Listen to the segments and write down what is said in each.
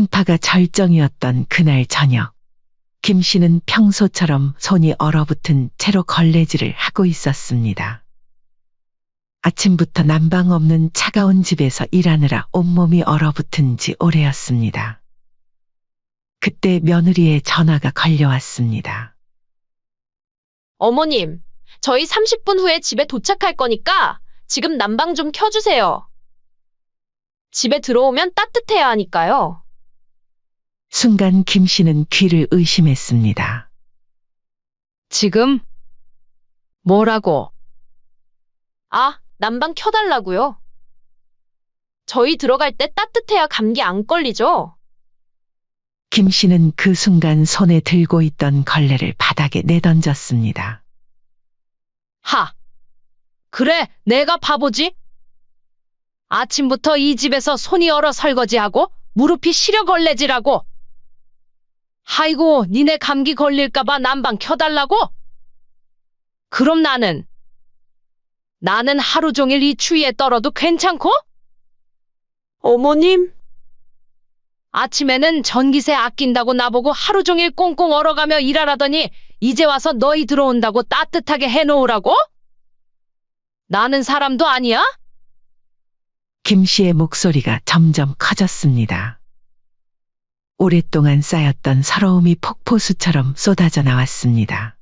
한파가 절정이었던 그날 저녁, 김 씨는 평소처럼 손이 얼어붙은 채로 걸레질을 하고 있었습니다. 아침부터 난방 없는 차가운 집에서 일하느라 온몸이 얼어붙은 지 오래였습니다. 그때 며느리의 전화가 걸려왔습니다. 어머님, 저희 30분 후에 집에 도착할 거니까 지금 난방 좀 켜주세요. 집에 들어오면 따뜻해야 하니까요. 순간 김 씨는 귀를 의심했습니다. 지금? 뭐라고? 아, 난방 켜달라고요. 저희 들어갈 때 따뜻해야 감기 안 걸리죠? 김 씨는 그 순간 손에 들고 있던 걸레를 바닥에 내던졌습니다. 하! 그래, 내가 바보지? 아침부터 이 집에서 손이 얼어 설거지하고 무릎이 시려 걸레질하고. 아이고, 니네 감기 걸릴까봐 난방 켜달라고? 그럼 나는 하루 종일 이 추위에 떨어도 괜찮고? 어머님, 아침에는 전기세 아낀다고 나보고 하루 종일 꽁꽁 얼어가며 일하라더니 이제 와서 너희 들어온다고 따뜻하게 해놓으라고? 나는 사람도 아니야? 김 씨의 목소리가 점점 커졌습니다. 오랫동안 쌓였던 서러움이 폭포수처럼 쏟아져 나왔습니다.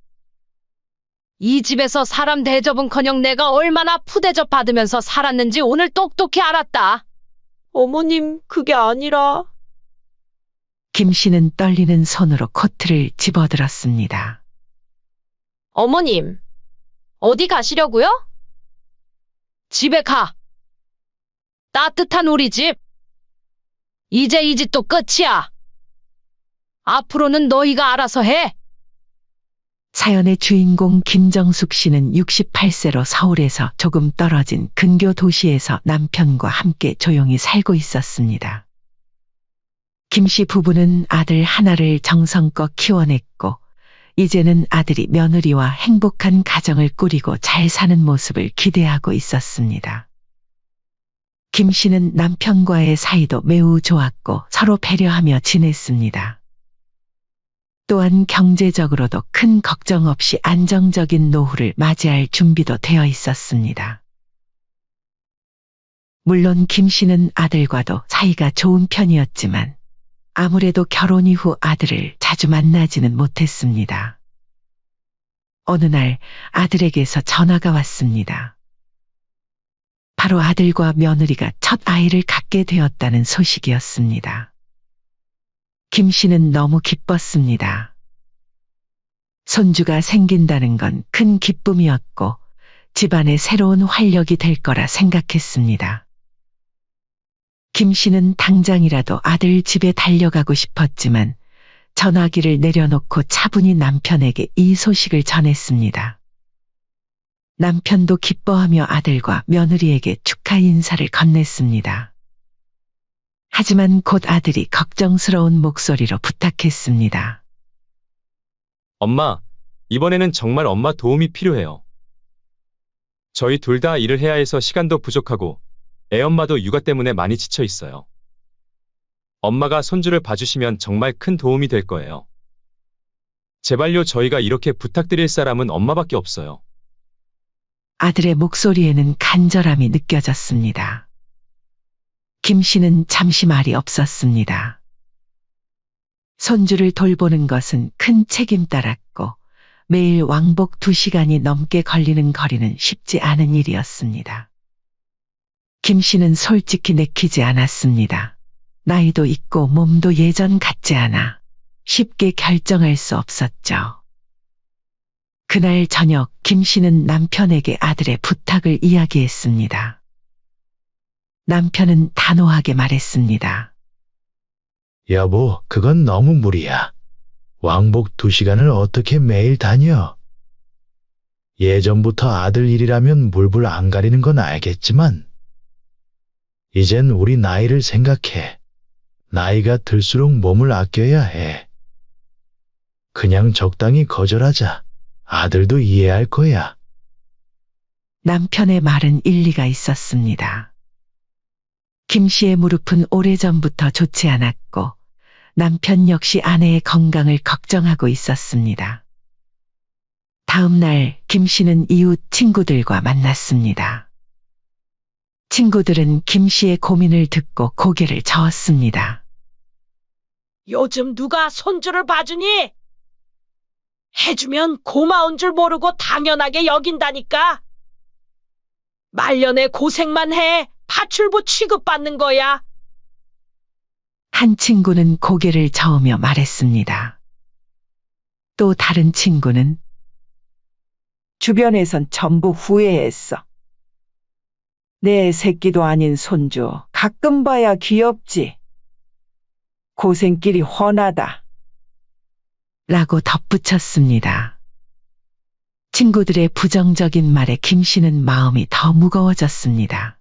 이 집에서 사람 대접은커녕 내가 얼마나 푸대접 받으면서 살았는지 오늘 똑똑히 알았다. 어머님, 그게 아니라. 김 씨는 떨리는 손으로 코트를 집어들었습니다. 어머님, 어디 가시려고요? 집에 가. 따뜻한 우리 집. 이제 이 집도 끝이야. 앞으로는 너희가 알아서 해. 사연의 주인공 김정숙 씨는 68세로 서울에서 조금 떨어진 근교 도시에서 남편과 함께 조용히 살고 있었습니다. 김 씨 부부는 아들 하나를 정성껏 키워냈고 이제는 아들이 며느리와 행복한 가정을 꾸리고 잘 사는 모습을 기대하고 있었습니다. 김 씨는 남편과의 사이도 매우 좋았고 서로 배려하며 지냈습니다. 또한 경제적으로도 큰 걱정 없이 안정적인 노후를 맞이할 준비도 되어 있었습니다. 물론 김 씨는 아들과도 사이가 좋은 편이었지만 아무래도 결혼 이후 아들을 자주 만나지는 못했습니다. 어느 날 아들에게서 전화가 왔습니다. 바로 아들과 며느리가 첫 아이를 갖게 되었다는 소식이었습니다. 김 씨는 너무 기뻤습니다. 손주가 생긴다는 건 큰 기쁨이었고 집안에 새로운 활력이 될 거라 생각했습니다. 김 씨는 당장이라도 아들 집에 달려가고 싶었지만 전화기를 내려놓고 차분히 남편에게 이 소식을 전했습니다. 남편도 기뻐하며 아들과 며느리에게 축하 인사를 건넸습니다. 하지만 곧 아들이 걱정스러운 목소리로 부탁했습니다. 엄마, 이번에는 정말 엄마 도움이 필요해요. 저희 둘 다 일을 해야 해서 시간도 부족하고 애엄마도 육아 때문에 많이 지쳐 있어요. 엄마가 손주를 봐주시면 정말 큰 도움이 될 거예요. 제발요, 저희가 이렇게 부탁드릴 사람은 엄마밖에 없어요. 아들의 목소리에는 간절함이 느껴졌습니다. 김 씨는 잠시 말이 없었습니다. 손주를 돌보는 것은 큰 책임 따랐고 매일 왕복 2시간이 넘게 걸리는 거리는 쉽지 않은 일이었습니다. 김 씨는 솔직히 내키지 않았습니다. 나이도 있고 몸도 예전 같지 않아 쉽게 결정할 수 없었죠. 그날 저녁 김 씨는 남편에게 아들의 부탁을 이야기했습니다. 남편은 단호하게 말했습니다. 여보, 그건 너무 무리야. 왕복 2시간을 어떻게 매일 다녀? 예전부터 아들 일이라면 물불 안 가리는 건 알겠지만 이젠 우리 나이를 생각해. 나이가 들수록 몸을 아껴야 해. 그냥 적당히 거절하자. 아들도 이해할 거야. 남편의 말은 일리가 있었습니다. 김 씨의 무릎은 오래전부터 좋지 않았고 남편 역시 아내의 건강을 걱정하고 있었습니다. 다음 날 김 씨는 이웃 친구들과 만났습니다. 친구들은 김 씨의 고민을 듣고 고개를 저었습니다. 요즘 누가 손주를 봐주니? 해주면 고마운 줄 모르고 당연하게 여긴다니까. 말년에 고생만 해 파출부 취급받는 거야. 한 친구는 고개를 저으며 말했습니다. 또 다른 친구는 주변에선 전부 후회했어. 내 새끼도 아닌 손주, 가끔 봐야 귀엽지. 고생길이 훤하다. 라고 덧붙였습니다. 친구들의 부정적인 말에 김 씨는 마음이 더 무거워졌습니다.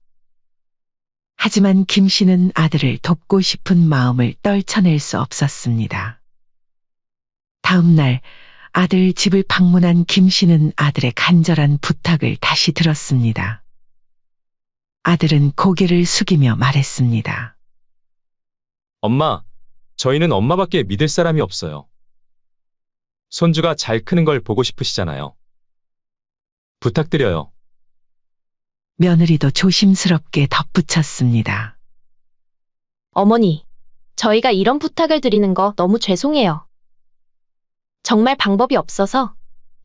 하지만 김 씨는 아들을 돕고 싶은 마음을 떨쳐낼 수 없었습니다. 다음 날 아들 집을 방문한 김 씨는 아들의 간절한 부탁을 다시 들었습니다. 아들은 고개를 숙이며 말했습니다. 엄마, 저희는 엄마밖에 믿을 사람이 없어요. 손주가 잘 크는 걸 보고 싶으시잖아요. 부탁드려요. 며느리도 조심스럽게 덧붙였습니다. 어머니, 저희가 이런 부탁을 드리는 거 너무 죄송해요. 정말 방법이 없어서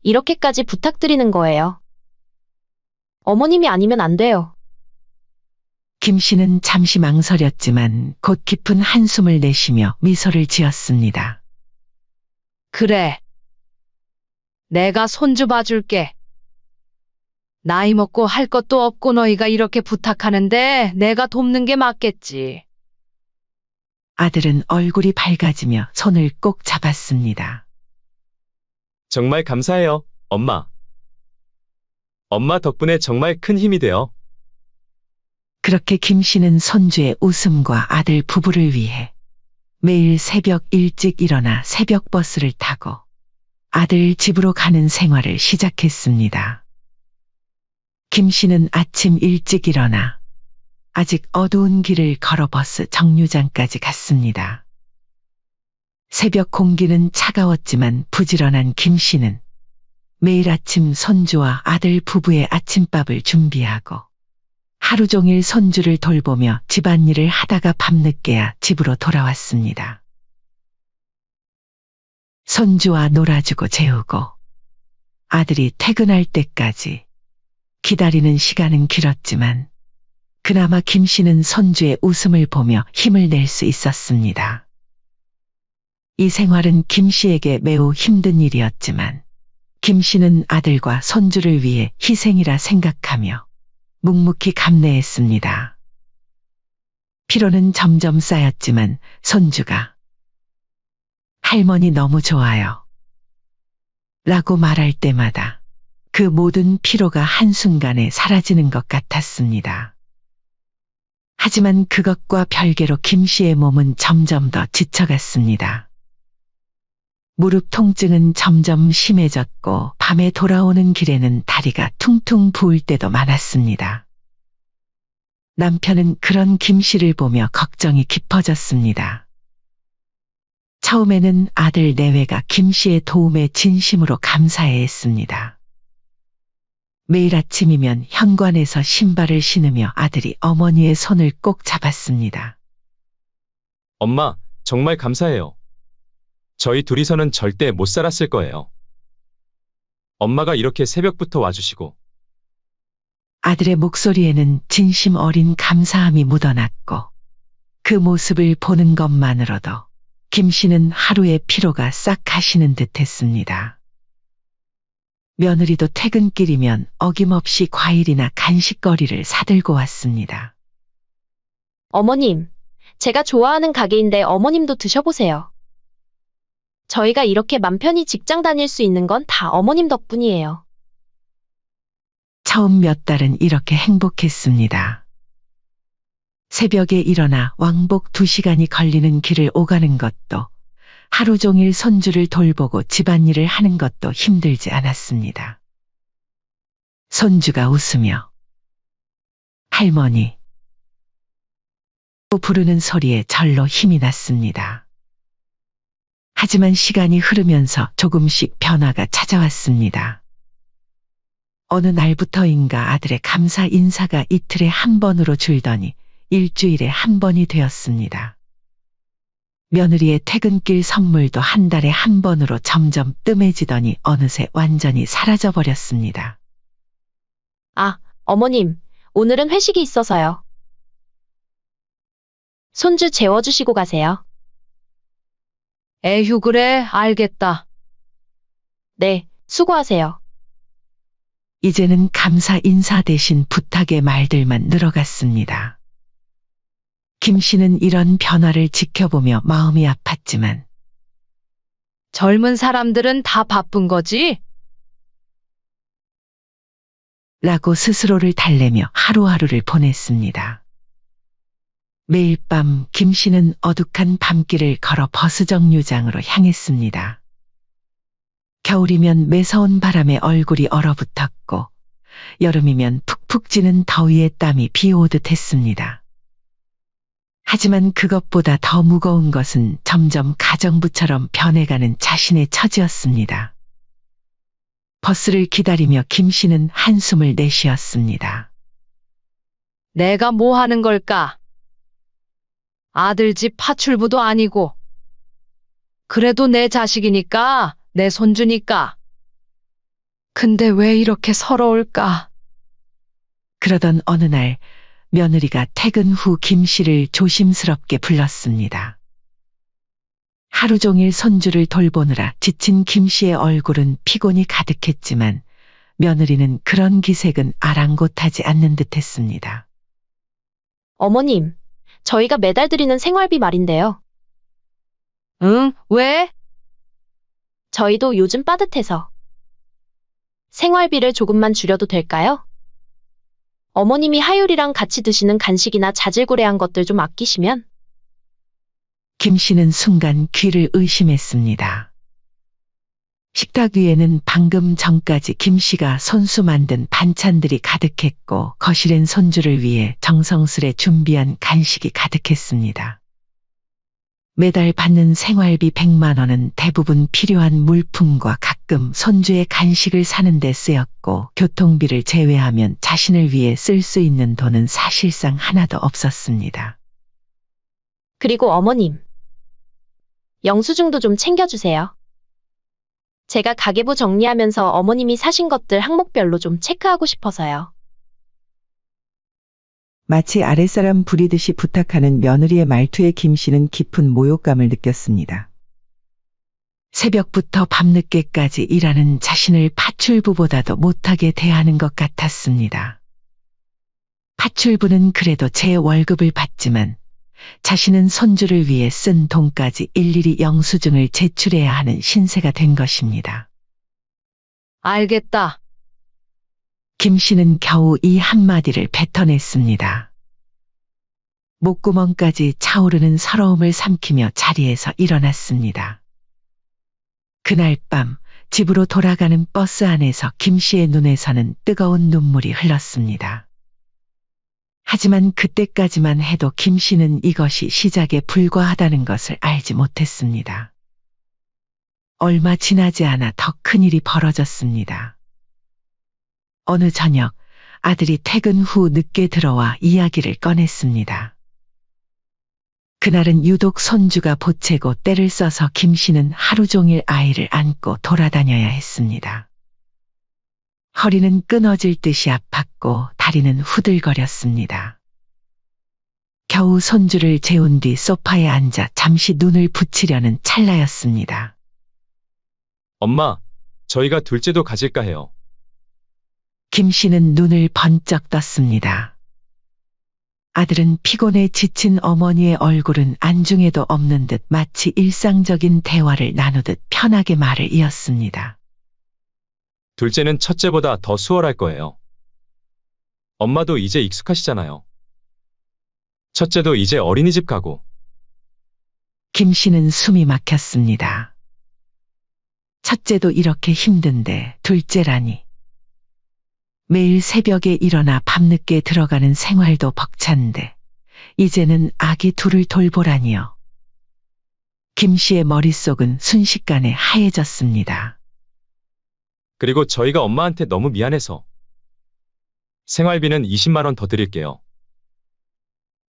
이렇게까지 부탁드리는 거예요. 어머님이 아니면 안 돼요. 김 씨는 잠시 망설였지만 곧 깊은 한숨을 내쉬며 미소를 지었습니다. 그래. 내가 손주 봐줄게. 나이 먹고 할 것도 없고 너희가 이렇게 부탁하는데 내가 돕는 게 맞겠지. 아들은 얼굴이 밝아지며 손을 꼭 잡았습니다. 정말 감사해요, 엄마. 엄마 덕분에 정말 큰 힘이 돼요. 그렇게 김 씨는 손주의 웃음과 아들 부부를 위해 매일 새벽 일찍 일어나 새벽 버스를 타고 아들 집으로 가는 생활을 시작했습니다. 김 씨는 아침 일찍 일어나 아직 어두운 길을 걸어 버스 정류장까지 갔습니다. 새벽 공기는 차가웠지만 부지런한 김 씨는 매일 아침 손주와 아들 부부의 아침밥을 준비하고 하루 종일 손주를 돌보며 집안일을 하다가 밤늦게야 집으로 돌아왔습니다. 손주와 놀아주고 재우고 아들이 퇴근할 때까지 기다리는 시간은 길었지만 그나마 김 씨는 손주의 웃음을 보며 힘을 낼 수 있었습니다. 이 생활은 김 씨에게 매우 힘든 일이었지만 김 씨는 아들과 손주를 위해 희생이라 생각하며 묵묵히 감내했습니다. 피로는 점점 쌓였지만 손주가 할머니 너무 좋아요. 라고 말할 때마다 그 모든 피로가 한순간에 사라지는 것 같았습니다. 하지만 그것과 별개로 김 씨의 몸은 점점 더 지쳐갔습니다. 무릎 통증은 점점 심해졌고 밤에 돌아오는 길에는 다리가 퉁퉁 부을 때도 많았습니다. 남편은 그런 김 씨를 보며 걱정이 깊어졌습니다. 처음에는 아들 내외가 김 씨의 도움에 진심으로 감사해 했습니다. 매일 아침이면 현관에서 신발을 신으며 아들이 어머니의 손을 꼭 잡았습니다. 엄마, 정말 감사해요. 저희 둘이서는 절대 못 살았을 거예요. 엄마가 이렇게 새벽부터 와주시고. 아들의 목소리에는 진심 어린 감사함이 묻어났고 그 모습을 보는 것만으로도 김 씨는 하루의 피로가 싹 가시는 듯 했습니다. 며느리도 퇴근길이면 어김없이 과일이나 간식거리를 사들고 왔습니다. 어머님, 제가 좋아하는 가게인데 어머님도 드셔보세요. 저희가 이렇게 맘 편히 직장 다닐 수 있는 건 다 어머님 덕분이에요. 처음 몇 달은 이렇게 행복했습니다. 새벽에 일어나 왕복 2시간이 걸리는 길을 오가는 것도 하루 종일 손주를 돌보고 집안일을 하는 것도 힘들지 않았습니다. 손주가 웃으며 할머니 부르는 소리에 절로 힘이 났습니다. 하지만 시간이 흐르면서 조금씩 변화가 찾아왔습니다. 어느 날부터인가 아들의 감사 인사가 이틀에 한 번으로 줄더니 일주일에 한 번이 되었습니다. 며느리의 퇴근길 선물도 한 달에 한 번으로 점점 뜸해지더니 어느새 완전히 사라져버렸습니다. 아, 어머님, 오늘은 회식이 있어서요. 손주 재워주시고 가세요. 에휴, 그래, 알겠다. 네, 수고하세요. 이제는 감사 인사 대신 부탁의 말들만 늘어갔습니다. 김 씨는 이런 변화를 지켜보며 마음이 아팠지만 젊은 사람들은 다 바쁜 거지? 라고 스스로를 달래며 하루하루를 보냈습니다. 매일 밤 김 씨는 어둑한 밤길을 걸어 버스정류장으로 향했습니다. 겨울이면 매서운 바람에 얼굴이 얼어붙었고 여름이면 푹푹 찌는 더위에 땀이 비오듯 했습니다. 하지만 그것보다 더 무거운 것은 점점 가정부처럼 변해가는 자신의 처지였습니다. 버스를 기다리며 김 씨는 한숨을 내쉬었습니다. 내가 뭐 하는 걸까? 아들 집 파출부도 아니고. 그래도 내 자식이니까, 내 손주니까. 근데 왜 이렇게 서러울까? 그러던 어느 날 며느리가 퇴근 후 김 씨를 조심스럽게 불렀습니다. 하루 종일 손주를 돌보느라 지친 김 씨의 얼굴은 피곤이 가득했지만 며느리는 그런 기색은 아랑곳하지 않는 듯했습니다. 어머님, 저희가 매달 드리는 생활비 말인데요. 응, 왜? 저희도 요즘 빠듯해서. 생활비를 조금만 줄여도 될까요? 어머님이 하율이랑 같이 드시는 간식이나 자질구레한 것들 좀 아끼시면. 김 씨는 순간 귀를 의심했습니다. 식탁 위에는 방금 전까지 김 씨가 손수 만든 반찬들이 가득했고 거실엔 손주를 위해 정성스레 준비한 간식이 가득했습니다. 매달 받는 생활비 100만 원은 대부분 필요한 물품과 가끔 손주의 간식을 사는 데 쓰였고 교통비를 제외하면 자신을 위해 쓸 수 있는 돈은 사실상 하나도 없었습니다. 그리고 어머님, 영수증도 좀 챙겨주세요. 제가 가계부 정리하면서 어머님이 사신 것들 항목별로 좀 체크하고 싶어서요. 마치 아랫사람 부리듯이 부탁하는 며느리의 말투에 김 씨는 깊은 모욕감을 느꼈습니다. 새벽부터 밤늦게까지 일하는 자신을 파출부보다도 못하게 대하는 것 같았습니다. 파출부는 그래도 제 월급을 받지만 자신은 손주를 위해 쓴 돈까지 일일이 영수증을 제출해야 하는 신세가 된 것입니다. 알겠다. 김 씨는 겨우 이 한마디를 뱉어냈습니다. 목구멍까지 차오르는 서러움을 삼키며 자리에서 일어났습니다. 그날 밤 집으로 돌아가는 버스 안에서 김 씨의 눈에서는 뜨거운 눈물이 흘렀습니다. 하지만 그때까지만 해도 김 씨는 이것이 시작에 불과하다는 것을 알지 못했습니다. 얼마 지나지 않아 더 큰 일이 벌어졌습니다. 어느 저녁 아들이 퇴근 후 늦게 들어와 이야기를 꺼냈습니다. 그날은 유독 손주가 보채고 때를 써서 김 씨는 하루 종일 아이를 안고 돌아다녀야 했습니다. 허리는 끊어질 듯이 아팠고 다리는 후들거렸습니다. 겨우 손주를 재운 뒤 소파에 앉아 잠시 눈을 붙이려는 찰나였습니다. 엄마, 저희가 둘째도 가질까 해요. 김 씨는 눈을 번쩍 떴습니다. 아들은 피곤해 지친 어머니의 얼굴은 안중에도 없는 듯 마치 일상적인 대화를 나누듯 편하게 말을 이었습니다. 둘째는 첫째보다 더 수월할 거예요. 엄마도 이제 익숙하시잖아요. 첫째도 이제 어린이집 가고. 김 씨는 숨이 막혔습니다. 첫째도 이렇게 힘든데 둘째라니. 매일 새벽에 일어나 밤늦게 들어가는 생활도 벅찬데 이제는 아기 둘을 돌보라니요. 김 씨의 머릿속은 순식간에 하얘졌습니다. 그리고 저희가 엄마한테 너무 미안해서 생활비는 20만 원 더 드릴게요.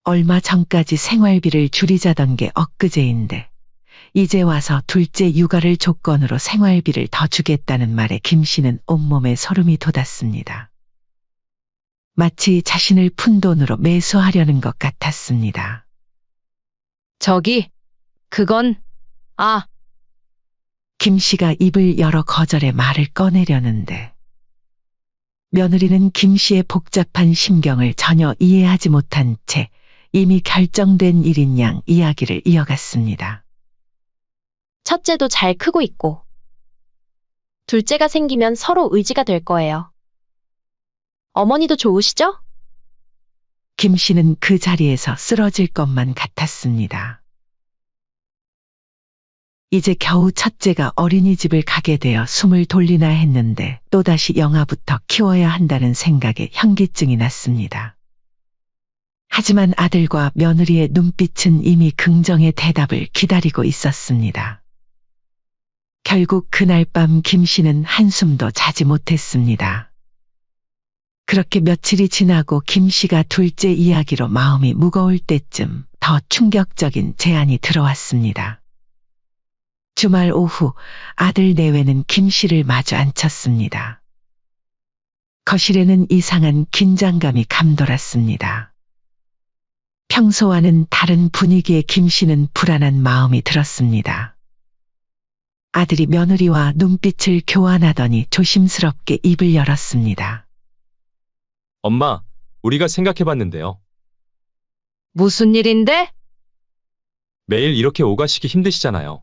얼마 전까지 생활비를 줄이자던 게 엊그제인데 이제 와서 둘째 육아를 조건으로 생활비를 더 주겠다는 말에 김 씨는 온몸에 소름이 돋았습니다. 마치 자신을 푼 돈으로 매수하려는 것 같았습니다. 저기, 그건, 김 씨가 입을 열어 거절의 말을 꺼내려는데 며느리는 김 씨의 복잡한 심경을 전혀 이해하지 못한 채 이미 결정된 일인 양 이야기를 이어갔습니다. 첫째도 잘 크고 있고, 둘째가 생기면 서로 의지가 될 거예요. 어머니도 좋으시죠? 김 씨는 그 자리에서 쓰러질 것만 같았습니다. 이제 겨우 첫째가 어린이집을 가게 되어 숨을 돌리나 했는데 또다시 영아부터 키워야 한다는 생각에 현기증이 났습니다. 하지만 아들과 며느리의 눈빛은 이미 긍정의 대답을 기다리고 있었습니다. 결국 그날 밤 김 씨는 한숨도 자지 못했습니다. 그렇게 며칠이 지나고 김 씨가 둘째 이야기로 마음이 무거울 때쯤 더 충격적인 제안이 들어왔습니다. 주말 오후 아들 내외는 김 씨를 마주 앉혔습니다. 거실에는 이상한 긴장감이 감돌았습니다. 평소와는 다른 분위기에 김 씨는 불안한 마음이 들었습니다. 아들이 며느리와 눈빛을 교환하더니 조심스럽게 입을 열었습니다. 엄마, 우리가 생각해봤는데요. 무슨 일인데? 매일 이렇게 오가시기 힘드시잖아요.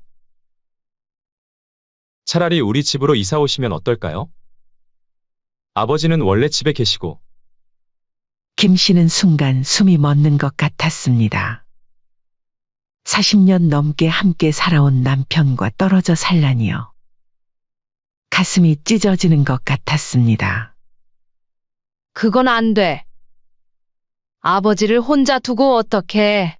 차라리 우리 집으로 이사 오시면 어떨까요? 아버지는 원래 집에 계시고. 김 씨는 순간 숨이 멎는 것 같았습니다. 40년 넘게 함께 살아온 남편과 떨어져 살라니요. 가슴이 찢어지는 것 같았습니다. 그건 안 돼. 아버지를 혼자 두고 어떡해.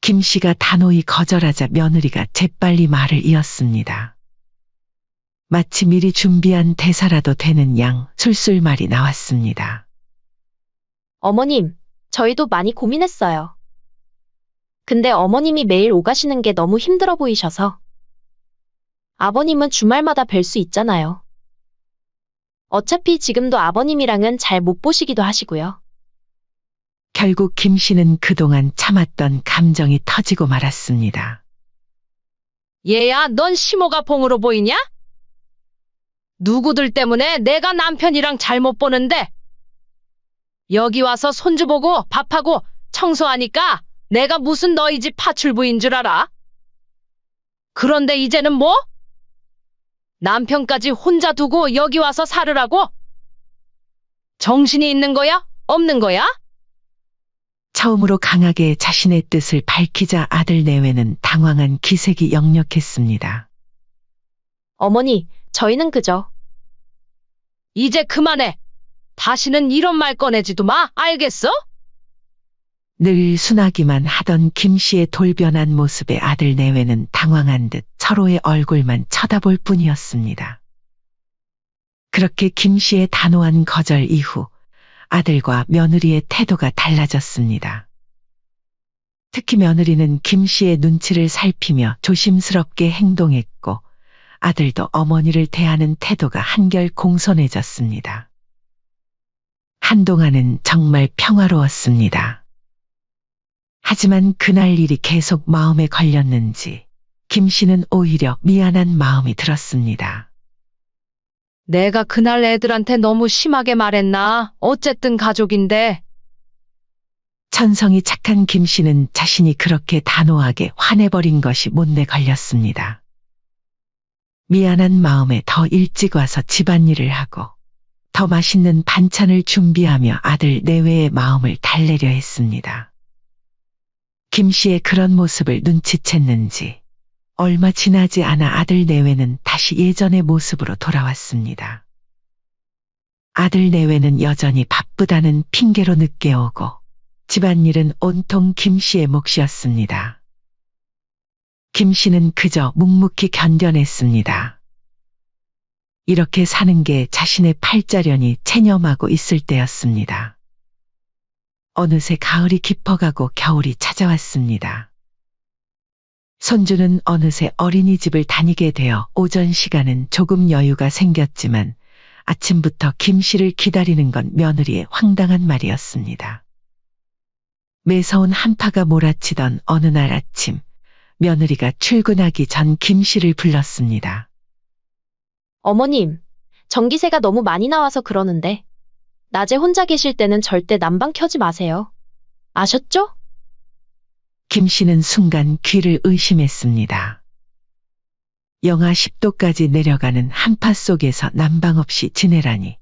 김 씨가 단호히 거절하자 며느리가 재빨리 말을 이었습니다. 마치 미리 준비한 대사라도 되는 양 술술말이 나왔습니다. 어머님, 저희도 많이 고민했어요. 근데 어머님이 매일 오가시는 게 너무 힘들어 보이셔서. 아버님은 주말마다 뵐 수 있잖아요. 어차피 지금도 아버님이랑은 잘 못 보시기도 하시고요. 결국 김 씨는 그동안 참았던 감정이 터지고 말았습니다. 얘야, 넌 심호가 봉으로 보이냐? 누구들 때문에 내가 남편이랑 잘못 보는데 여기 와서 손주 보고 밥하고 청소하니까 내가 무슨 너희 집 파출부인 줄 알아? 그런데 이제는 뭐? 남편까지 혼자 두고 여기 와서 살으라고? 정신이 있는 거야? 없는 거야? 처음으로 강하게 자신의 뜻을 밝히자 아들 내외는 당황한 기색이 역력했습니다. 어머니, 저희는 그저 이제 그만해. 다시는 이런 말 꺼내지도 마, 알겠어? 늘 순하기만 하던 김 씨의 돌변한 모습에 아들 내외는 당황한 듯 서로의 얼굴만 쳐다볼 뿐이었습니다. 그렇게 김 씨의 단호한 거절 이후 아들과 며느리의 태도가 달라졌습니다. 특히 며느리는 김 씨의 눈치를 살피며 조심스럽게 행동했고 아들도 어머니를 대하는 태도가 한결 공손해졌습니다. 한동안은 정말 평화로웠습니다. 하지만 그날 일이 계속 마음에 걸렸는지 김 씨는 오히려 미안한 마음이 들었습니다. 내가 그날 애들한테 너무 심하게 말했나? 어쨌든 가족인데. 천성이 착한 김 씨는 자신이 그렇게 단호하게 화내버린 것이 못내 걸렸습니다. 미안한 마음에 더 일찍 와서 집안일을 하고 더 맛있는 반찬을 준비하며 아들 내외의 마음을 달래려 했습니다. 김 씨의 그런 모습을 눈치챘는지 얼마 지나지 않아 아들 내외는 다시 예전의 모습으로 돌아왔습니다. 아들 내외는 여전히 바쁘다는 핑계로 늦게 오고 집안일은 온통 김 씨의 몫이었습니다. 김 씨는 그저 묵묵히 견뎌냈습니다. 이렇게 사는 게 자신의 팔자련이 체념하고 있을 때였습니다. 어느새 가을이 깊어가고 겨울이 찾아왔습니다. 손주는 어느새 어린이집을 다니게 되어 오전 시간은 조금 여유가 생겼지만 아침부터 김 씨를 기다리는 건 며느리의 황당한 말이었습니다. 매서운 한파가 몰아치던 어느 날 아침, 며느리가 출근하기 전 김 씨를 불렀습니다. 어머님, 전기세가 너무 많이 나와서 그러는데, 낮에 혼자 계실 때는 절대 난방 켜지 마세요. 아셨죠? 김 씨는 순간 귀를 의심했습니다. 영하 10도까지 내려가는 한파 속에서 난방 없이 지내라니.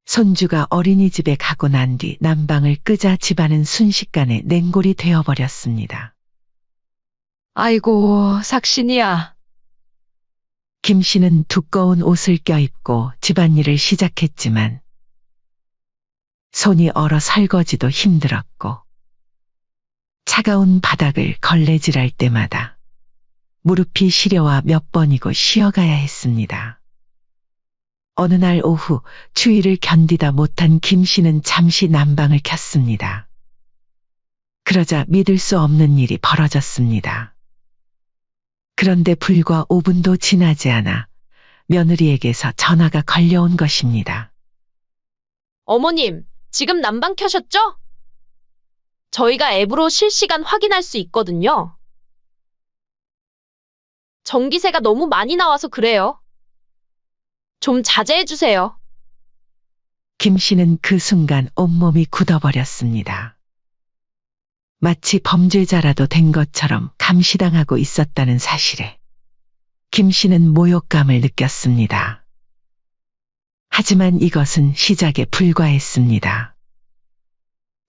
손주가 어린이집에 가고 난 뒤 난방을 끄자 집안은 순식간에 냉골이 되어버렸습니다. 아이고, 삭신이야. 김 씨는 두꺼운 옷을 껴입고 집안일을 시작했지만 손이 얼어 설거지도 힘들었고 차가운 바닥을 걸레질할 때마다 무릎이 시려와 몇 번이고 쉬어가야 했습니다. 어느 날 오후 추위를 견디다 못한 김 씨는 잠시 난방을 켰습니다. 그러자 믿을 수 없는 일이 벌어졌습니다. 그런데 불과 5분도 지나지 않아 며느리에게서 전화가 걸려온 것입니다. 어머님, 지금 난방 켜셨죠? 저희가 앱으로 실시간 확인할 수 있거든요. 전기세가 너무 많이 나와서 그래요. 좀 자제해주세요. 김 씨는 그 순간 온몸이 굳어버렸습니다. 마치 범죄자라도 된 것처럼 감시당하고 있었다는 사실에 김 씨는 모욕감을 느꼈습니다. 하지만 이것은 시작에 불과했습니다.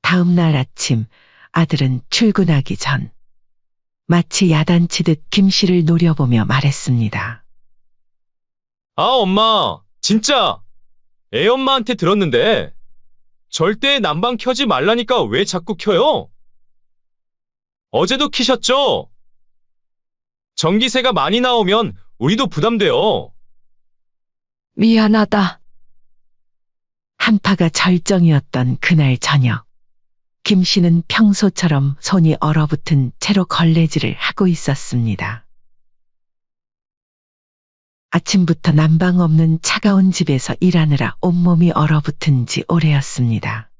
다음 날 아침 아들은 출근하기 전 마치 야단치듯 김 씨를 노려보며 말했습니다. 아, 엄마, 진짜 애 엄마한테 들었는데 절대 난방 켜지 말라니까 왜 자꾸 켜요? 어제도 키셨죠? 전기세가 많이 나오면 우리도 부담돼요. 미안하다. 한파가 절정이었던 그날 저녁, 김 씨는 평소처럼 손이 얼어붙은 채로 걸레질을 하고 있었습니다. 아침부터 난방 없는 차가운 집에서 일하느라 온몸이 얼어붙은 지 오래였습니다.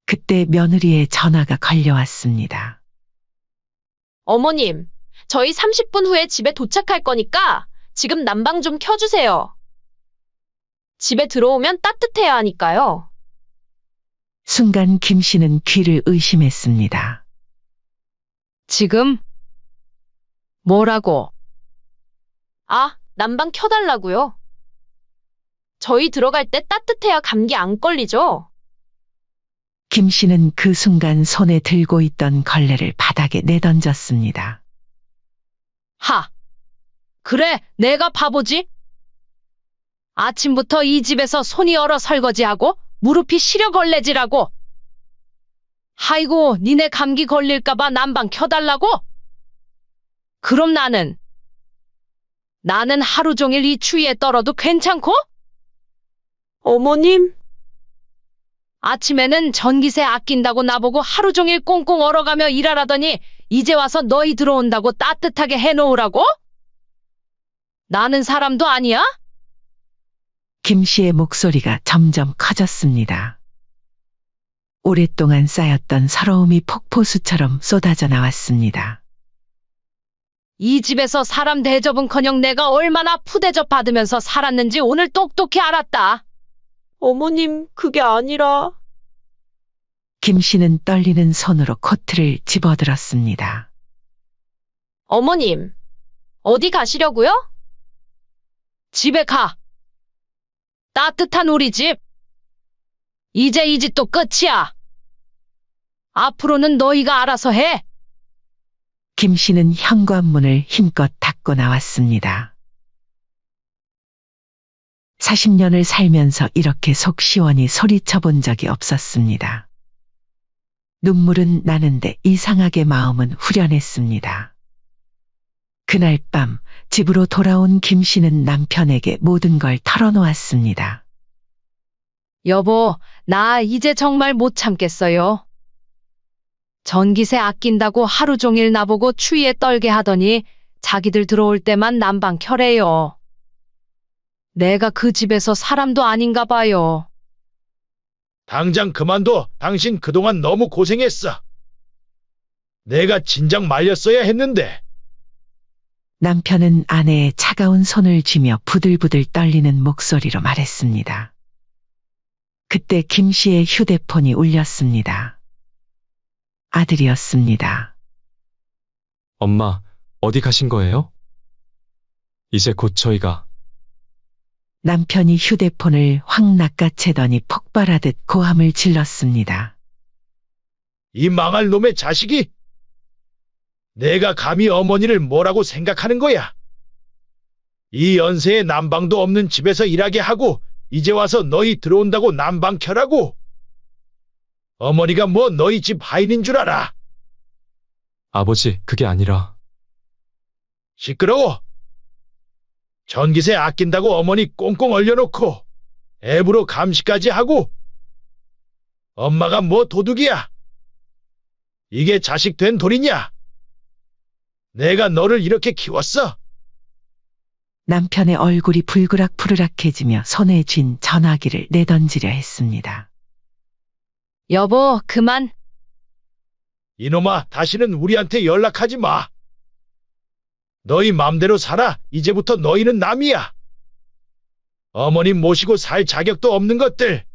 그때 며느리의 전화가 걸려왔습니다. 어머님, 저희 30분 후에 집에 도착할 거니까 지금 난방 좀 켜주세요. 집에 들어오면 따뜻해야 하니까요. 순간 김 씨는 귀를 의심했습니다. 지금? 뭐라고? 아, 난방 켜달라고요. 저희 들어갈 때 따뜻해야 감기 안 걸리죠? 김 씨는 그 순간 손에 들고 있던 걸레를 바닥에 내던졌습니다. 하! 그래, 내가 바보지? 아침부터 이 집에서 손이 얼어 설거지하고 무릎이 시려 걸레질하고. 아이고, 니네 감기 걸릴까봐 난방 켜달라고? 그럼 나는 하루 종일 이 추위에 떨어도 괜찮고? 어머님, 아침에는 전기세 아낀다고 나보고 하루 종일 꽁꽁 얼어가며 일하라더니 이제 와서 너희 들어온다고 따뜻하게 해놓으라고? 나는 사람도 아니야? 김 씨의 목소리가 점점 커졌습니다. 오랫동안 쌓였던 서러움이 폭포수처럼 쏟아져 나왔습니다. 이 집에서 사람 대접은커녕 내가 얼마나 푸대접 받으면서 살았는지 오늘 똑똑히 알았다. 어머님, 그게 아니라. 김 씨는 떨리는 손으로 코트를 집어들었습니다. 어머님, 어디 가시려고요? 집에 가. 따뜻한 우리 집. 이제 이 집도 끝이야. 앞으로는 너희가 알아서 해. 김 씨는 현관문을 힘껏 닫고 나왔습니다. 40년을 살면서 이렇게 속 시원히 소리쳐 본 적이 없었습니다. 눈물은 나는데 이상하게 마음은 후련했습니다. 그날 밤 집으로 돌아온 김 씨는 남편에게 모든 걸 털어놓았습니다. 여보, 나 이제 정말 못 참겠어요. 전기세 아낀다고 하루 종일 나보고 추위에 떨게 하더니 자기들 들어올 때만 난방 켜래요. 내가 그 집에서 사람도 아닌가 봐요. 당장 그만둬. 당신 그동안 너무 고생했어. 내가 진작 말렸어야 했는데. 남편은 아내의 차가운 손을 쥐며 부들부들 떨리는 목소리로 말했습니다. 그때 김 씨의 휴대폰이 울렸습니다. 아들이었습니다. 엄마, 어디 가신 거예요? 이제 곧 저희가. 남편이 휴대폰을 확 낚아채더니 폭발하듯 고함을 질렀습니다. 이 망할 놈의 자식이! 내가 감히 어머니를 뭐라고 생각하는 거야? 이 연세에 난방도 없는 집에서 일하게 하고 이제 와서 너희 들어온다고 난방 켜라고? 어머니가 뭐 너희 집 하인인 줄 알아? 아버지, 그게 아니라. 시끄러워. 전기세 아낀다고 어머니 꽁꽁 얼려놓고 앱으로 감시까지 하고 엄마가 뭐 도둑이야? 이게 자식 된 돌이냐? 내가 너를 이렇게 키웠어? 남편의 얼굴이 불그락푸르락해지며 손에 쥔 전화기를 내던지려 했습니다. 여보, 그만. 이놈아, 다시는 우리한테 연락하지 마. 너희 맘대로 살아. 이제부터 너희는 남이야. 어머님 모시고 살 자격도 없는 것들.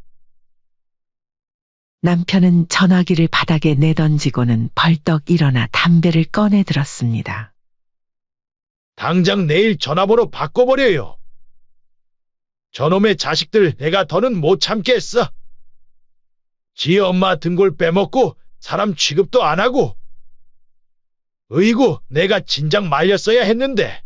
남편은 전화기를 바닥에 내던지고는 벌떡 일어나 담배를 꺼내 들었습니다. 당장 내일 전화번호 바꿔버려요. 저놈의 자식들 내가 더는 못 참겠어. 지 엄마 등골 빼먹고 사람 취급도 안 하고. 으이구, 내가 진작 말렸어야 했는데.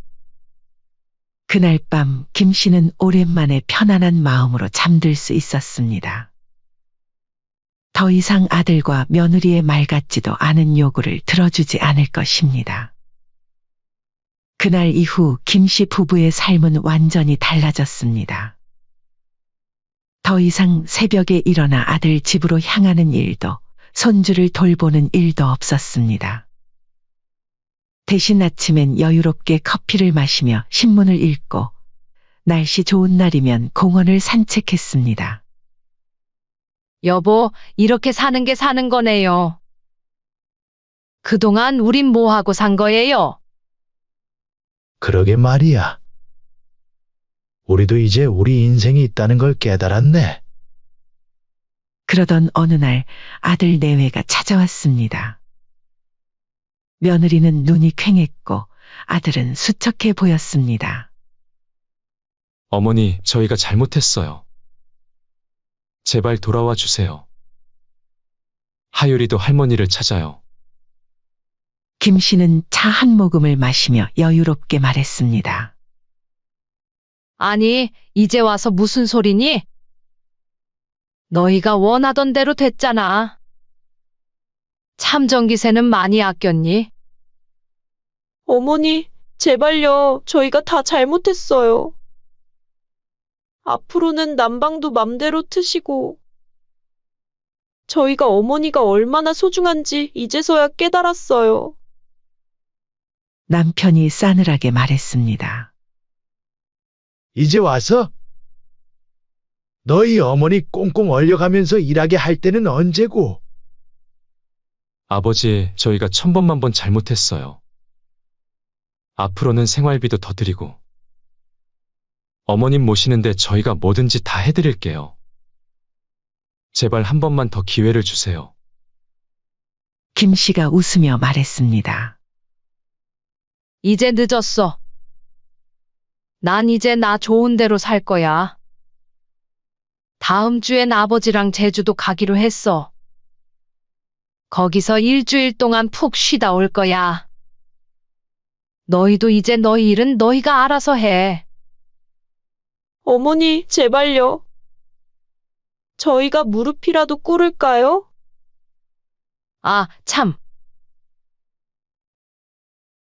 그날 밤 김 씨는 오랜만에 편안한 마음으로 잠들 수 있었습니다. 더 이상 아들과 며느리의 말 같지도 않은 요구를 들어주지 않을 것입니다. 그날 이후 김 씨 부부의 삶은 완전히 달라졌습니다. 더 이상 새벽에 일어나 아들 집으로 향하는 일도, 손주를 돌보는 일도 없었습니다. 대신 아침엔 여유롭게 커피를 마시며 신문을 읽고, 날씨 좋은 날이면 공원을 산책했습니다. 여보, 이렇게 사는 게 사는 거네요. 그동안 우린 뭐 하고 산 거예요? 그러게 말이야. 우리도 이제 우리 인생이 있다는 걸 깨달았네. 그러던 어느 날 아들 내외가 찾아왔습니다. 며느리는 눈이 퀭했고 아들은 수척해 보였습니다. 어머니, 저희가 잘못했어요. 제발 돌아와 주세요. 하율이도 할머니를 찾아요. 김 씨는 차 한 모금을 마시며 여유롭게 말했습니다. 아니, 이제 와서 무슨 소리니? 너희가 원하던 대로 됐잖아. 참전기세는 많이 아꼈니? 어머니, 제발요. 저희가 다 잘못했어요. 앞으로는 난방도 맘대로 트시고. 저희가 어머니가 얼마나 소중한지 이제서야 깨달았어요. 남편이 싸늘하게 말했습니다. 이제 와서? 너희 어머니 꽁꽁 얼려가면서 일하게 할 때는 언제고? 아버지, 저희가 1000번만번 잘못했어요. 앞으로는 생활비도 더 드리고. 어머님 모시는데 저희가 뭐든지 다 해드릴게요. 제발 한 번만 더 기회를 주세요. 김 씨가 웃으며 말했습니다. 이제 늦었어. 난 이제 나 좋은 대로 살 거야. 다음 주엔 아버지랑 제주도 가기로 했어. 거기서 일주일 동안 푹 쉬다 올 거야. 너희도 이제 너희 일은 너희가 알아서 해. 어머니, 제발요. 저희가 무릎이라도 꿇을까요? 아, 참.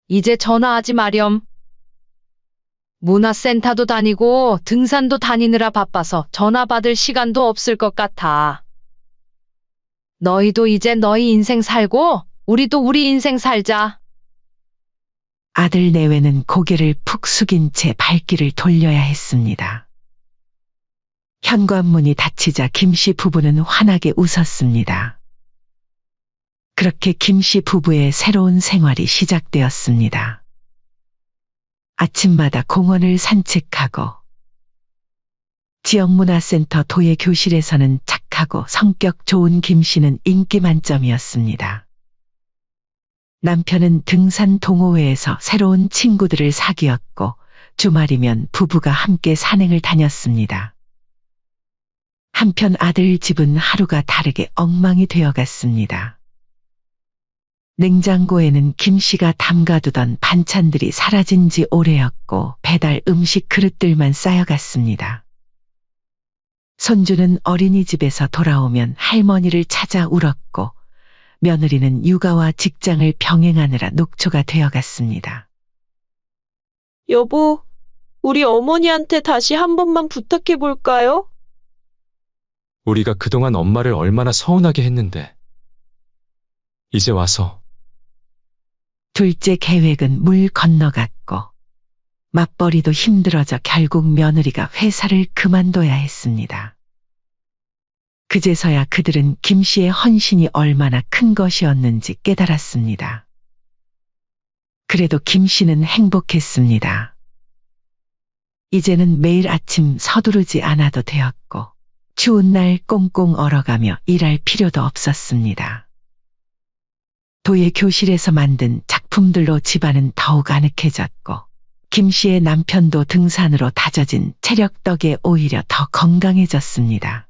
이제 전화하지 마렴. 문화센터도 다니고 등산도 다니느라 바빠서 전화 받을 시간도 없을 것 같아. 너희도 이제 너희 인생 살고 우리도 우리 인생 살자. 아들 내외는 고개를 푹 숙인 채 발길을 돌려야 했습니다. 현관문이 닫히자 김씨 부부는 환하게 웃었습니다. 그렇게 김씨 부부의 새로운 생활이 시작되었습니다. 아침마다 공원을 산책하고 지역문화센터 도예 교실에서는 착하고 성격 좋은 김씨는 인기 만점이었습니다. 남편은 등산 동호회에서 새로운 친구들을 사귀었고 주말이면 부부가 함께 산행을 다녔습니다. 한편 아들 집은 하루가 다르게 엉망이 되어갔습니다. 냉장고에는 김씨가 담가두던 반찬들이 사라진 지 오래였고 배달 음식 그릇들만 쌓여갔습니다. 손주는 어린이집에서 돌아오면 할머니를 찾아 울었고 며느리는 육아와 직장을 병행하느라 녹초가 되어갔습니다. 여보, 우리 어머니한테 다시 한 번만 부탁해 볼까요? 우리가 그동안 엄마를 얼마나 서운하게 했는데. 이제 와서. 둘째 계획은 물 건너갔고 맞벌이도 힘들어져 결국 며느리가 회사를 그만둬야 했습니다. 그제서야 그들은 김씨의 헌신이 얼마나 큰 것이었는지 깨달았습니다. 그래도 김씨는 행복했습니다. 이제는 매일 아침 서두르지 않아도 되었고 추운 날 꽁꽁 얼어가며 일할 필요도 없었습니다. 도예 교실에서 만든 작품들로 집안은 더욱 아늑해졌고 김씨의 남편도 등산으로 다져진 체력 덕에 오히려 더 건강해졌습니다.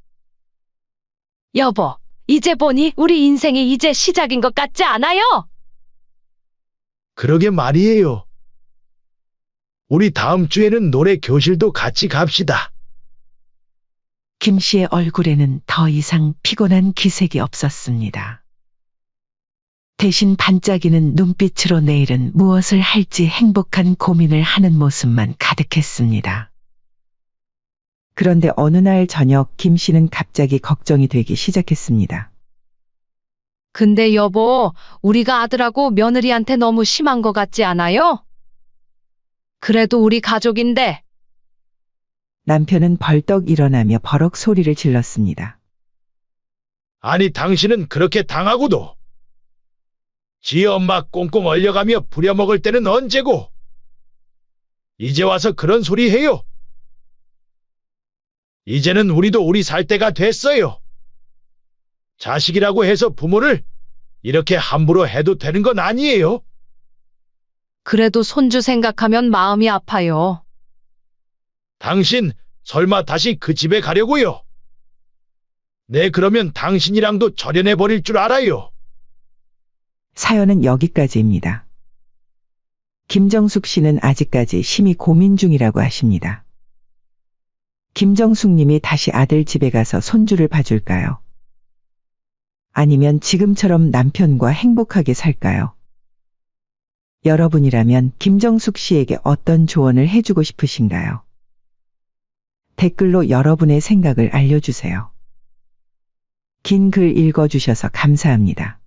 여보, 이제 보니 우리 인생이 이제 시작인 것 같지 않아요? 그러게 말이에요. 우리 다음 주에는 노래 교실도 같이 갑시다. 김씨의 얼굴에는 더 이상 피곤한 기색이 없었습니다. 대신 반짝이는 눈빛으로 내일은 무엇을 할지 행복한 고민을 하는 모습만 가득했습니다. 그런데 어느 날 저녁 김씨는 갑자기 걱정이 되기 시작했습니다. 근데 여보, 우리가 아들하고 며느리한테 너무 심한 것 같지 않아요? 그래도 우리 가족인데. 남편은 벌떡 일어나며 버럭 소리를 질렀습니다. 아니 당신은 그렇게 당하고도 지 엄마 꽁꽁 얼려가며 부려먹을 때는 언제고 이제 와서 그런 소리 해요. 이제는 우리도 우리 살 때가 됐어요. 자식이라고 해서 부모를 이렇게 함부로 해도 되는 건 아니에요. 그래도 손주 생각하면 마음이 아파요. 당신 설마 다시 그 집에 가려고요? 네, 그러면 당신이랑도 절연해버릴 줄 알아요. 사연은 여기까지입니다. 김정숙 씨는 아직까지 심히 고민 중이라고 하십니다. 김정숙 님이 다시 아들 집에 가서 손주를 봐줄까요? 아니면 지금처럼 남편과 행복하게 살까요? 여러분이라면 김정숙 씨에게 어떤 조언을 해주고 싶으신가요? 댓글로 여러분의 생각을 알려주세요. 긴 글 읽어주셔서 감사합니다.